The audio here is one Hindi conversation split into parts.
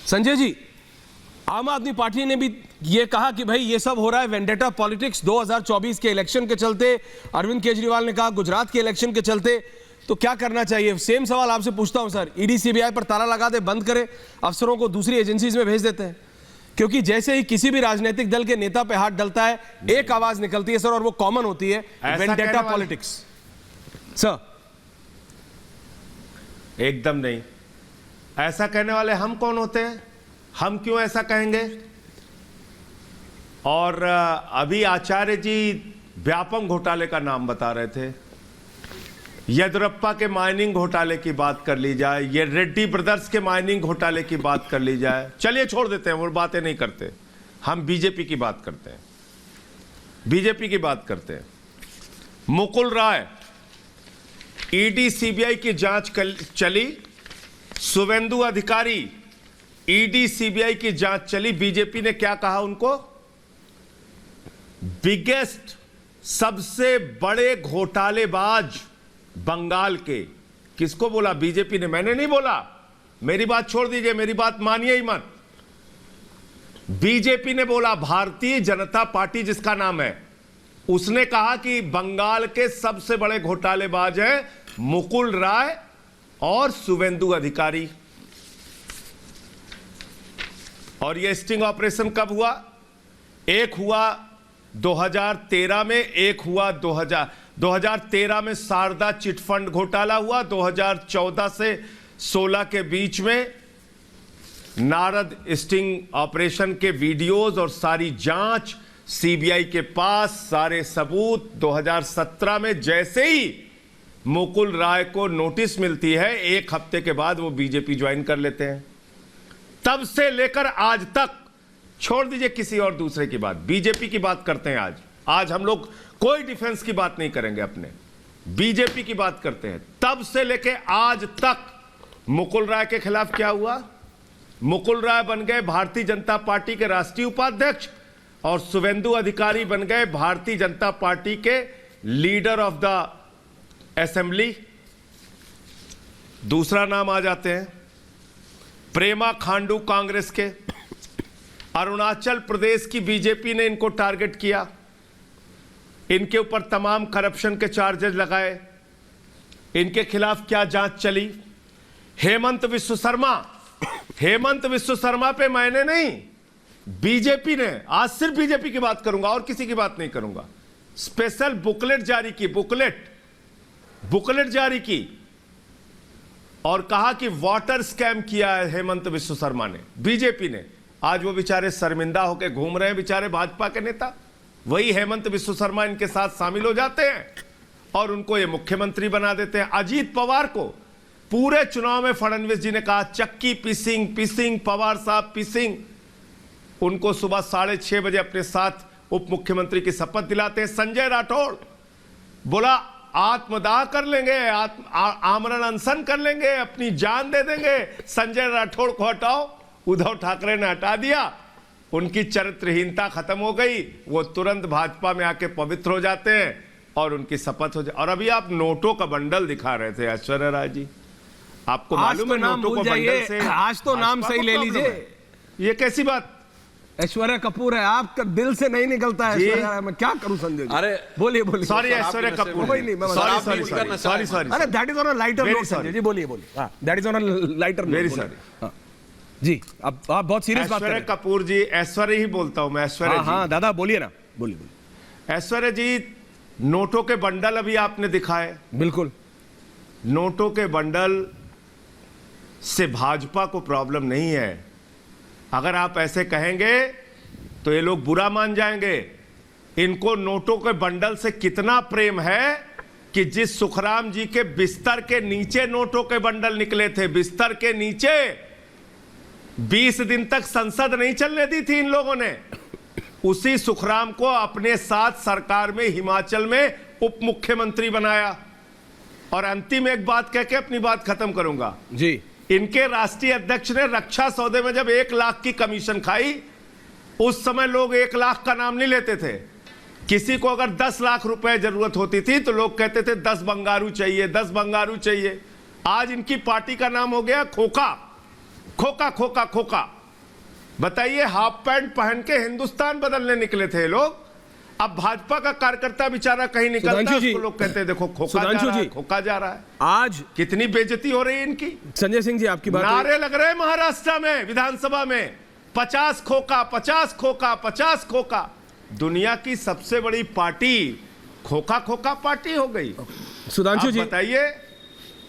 संजय जी, आम आदमी पार्टी ने भी ये कहा कि भाई ये सब हो रहा है वेंडेटा पॉलिटिक्स 2024 के इलेक्शन के चलते। अरविंद केजरीवाल ने कहा गुजरात के इलेक्शन के चलते। तो क्या करना चाहिए? सेम सवाल आपसे पूछता हूं सर। ईडी सीबीआई पर ताला लगा दे, बंद करे, अफसरों को दूसरी एजेंसीज में भेज देते हैं? क्योंकि जैसे ही किसी भी राजनीतिक दल के नेता पे हाथ डलता है एक आवाज निकलती है सर, और वो कॉमन होती है, वेंडेटा पॉलिटिक्स। सर एकदम नहीं। ऐसा कहने वाले हम कौन होते हैं? हम क्यों ऐसा कहेंगे? और अभी आचार्य जी व्यापम घोटाले का नाम बता रहे थे। येदियुरप्पा के माइनिंग घोटाले की बात कर ली जाए, ये रेड्डी ब्रदर्स के माइनिंग घोटाले की बात कर ली जाए। चलिए छोड़ देते हैं, वो बातें नहीं करते। हम बीजेपी की बात करते हैं। बीजेपी की बात करते हैं। मुकुल राय, ईडी सीबीआई की जांच चली, शुवेंदु अधिकारी, ईडी सीबीआई की जांच चली। बीजेपी ने क्या कहा उनको? बिगेस्ट, सबसे बड़े घोटालेबाज बंगाल के। किसको बोला? बीजेपी ने। मैंने नहीं बोला। मेरी बात छोड़ दीजिए, मेरी बात मानिए ही मत। बीजेपी ने बोला, भारतीय जनता पार्टी जिसका नाम है, उसने कहा कि बंगाल के सबसे बड़े घोटालेबाज हैं मुकुल राय और शुवेंदु अधिकारी। और यह स्टिंग ऑपरेशन कब हुआ? एक हुआ 2013 में, एक हुआ 2013 में शारदा चिटफंड घोटाला हुआ। 2014 से 16 के बीच में नारद स्टिंग ऑपरेशन के वीडियोज और सारी जांच सीबीआई के पास, सारे सबूत। 2017 में जैसे ही मुकुल राय को नोटिस मिलती है, एक हफ्ते के बाद वो बीजेपी ज्वाइन कर लेते हैं। तब से लेकर आज तक, छोड़ दीजिए किसी और दूसरे की बात, बीजेपी की बात करते हैं। आज हम लोग कोई डिफेंस की बात नहीं करेंगे, अपने बीजेपी की बात करते हैं। तब से लेके आज तक मुकुल राय के खिलाफ क्या हुआ? मुकुल राय बन गए भारतीय जनता पार्टी के राष्ट्रीय उपाध्यक्ष और शुवेंदु अधिकारी बन गए भारतीय जनता पार्टी के लीडर ऑफ द असेंबली। दूसरा नाम आ जाते हैं प्रेमा खांडू, कांग्रेस के। अरुणाचल प्रदेश की बीजेपी ने इनको टारगेट किया, इनके ऊपर तमाम करप्शन के चार्जेस लगाए। इनके खिलाफ क्या जांच चली? हेमंत विश्व शर्मा, हेमंत विश्व शर्मा पे मैंने नहीं, बीजेपी ने, आज सिर्फ बीजेपी की बात करूंगा और किसी की बात नहीं करूंगा, स्पेशल बुकलेट जारी की, बुकलेट जारी की और कहा कि वाटर स्कैम किया है हेमंत विश्व शर्मा ने, बीजेपी ने। आज वो बेचारे शर्मिंदा होकर घूम रहे हैं, बेचारे भाजपा के नेता। वही हेमंत विश्व शर्मा इनके साथ शामिल हो जाते हैं और उनको ये मुख्यमंत्री बना देते हैं। अजीत पवार को पूरे चुनाव में फडणवीस जी ने कहा चक्की पिसिंग, पवार साहब पिसिंग। उनको सुबह 6:30 बजे अपने साथ उप मुख्यमंत्री की शपथ दिलाते हैं। संजय राठौड़ बोला आत्मदाह कर लेंगे, आमरण अनशन कर लेंगे, अपनी जान दे देंगे। संजय राठौड़ को हटाओ, उद्धव ठाकरे ने हटा दिया। उनकी चरित्रहीनता खत्म हो गई, वो तुरंत भाजपा में आके पवित्र हो जाते हैं और उनकी शपथ हो जाए। और अभी आप नोटों का बंडल दिखा रहे थे ऐश्वर्या राय जी, आपको मालूम है नोटों को बंडल से? आज तो नाम सही ले लीजिए। ये कैसी बात? ऐश्वर्या कपूर है, आपका दिल से नहीं निकलता है ऐश्वर्या। मैं क्या करूं संजय जी? अरे बोलिए। सॉरी ऐश्वर्या कपूर, सॉरी अरे that is on a lighter note Sanjay ji, बोलिए। हां, that is on a lighter note. Very sorry जी। अब आप बहुत सीरियस बात कर रहे हैं। ऐश्वर्या कपूर जी, ऐश्वर्या ही बोलता हूं मैं, ऐश्वर्या जी। हाँ दादा बोलिए ना, बोलिए। ऐश्वर्या जी, नोटों के बंडल अभी आपने दिखाए। बिल्कुल, नोटों के बंडल से भाजपा को प्रॉब्लम नहीं है। अगर आप ऐसे कहेंगे तो ये लोग बुरा मान जाएंगे। इनको नोटों के बंडल से कितना प्रेम है कि जिस सुखराम जी के बिस्तर के नीचे नोटों के बंडल निकले थे, बिस्तर के नीचे 20 दिन तक संसद नहीं चलने दी थी इन लोगों ने, उसी सुखराम को अपने साथ सरकार में हिमाचल में उप मुख्यमंत्री बनाया। और अंतिम एक बात कह के अपनी बात खत्म करूंगा जी। इनके राष्ट्रीय अध्यक्ष ने रक्षा सौदे में जब 1 लाख की कमीशन खाई, उस समय लोग 1 लाख का नाम नहीं लेते थे। किसी को अगर 10 लाख रुपए जरूरत होती थी तो लोग कहते थे 10 बंगारू चाहिए, 10 बंगारू चाहिए। आज इनकी पार्टी का नाम हो गया खोखा, खोखा खोखा खोखा। बताइए, हाफ पैंट पहन के हिंदुस्तान बदलने निकले थे ये लोग। अब भाजपा का कार्यकर्ता बेचारा कहीं निकलता है, सुधांशु जी, उसको लोग कहते हैं देखो खोखा जा सुधांशु रहा है, जी, खोखा जा रहा है। आज कितनी बेइज्जती हो रही है इनकी। संजय सिंह जी आपकी बात नारे लग रहे हैं महाराष्ट्र में विधानसभा में, 50 खोखा 50 खोखा 50 खोखा। दुनिया की सबसे बड़ी पार्टी खोखा खोखा पार्टी हो गई। सुधांशु आप जी बताइए,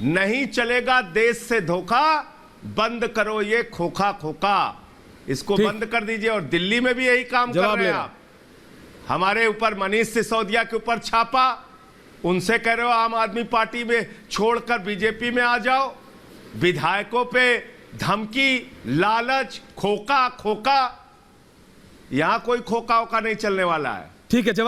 नहीं चलेगा देश से धोखा, बंद करो ये खोखा खोखा, इसको ठीक। बंद कर दीजिए। और दिल्ली में भी यही काम कर जवाब रहे हैं ले आप। हमारे ऊपर मनीष सिसोदिया के ऊपर छापा, उनसे कह रहे हो आम आदमी पार्टी में छोड़कर बीजेपी में आ जाओ। विधायकों पे धमकी, लालच, खोखा खोखा। यहां कोई खोखा ओखा नहीं चलने वाला है। ठीक है।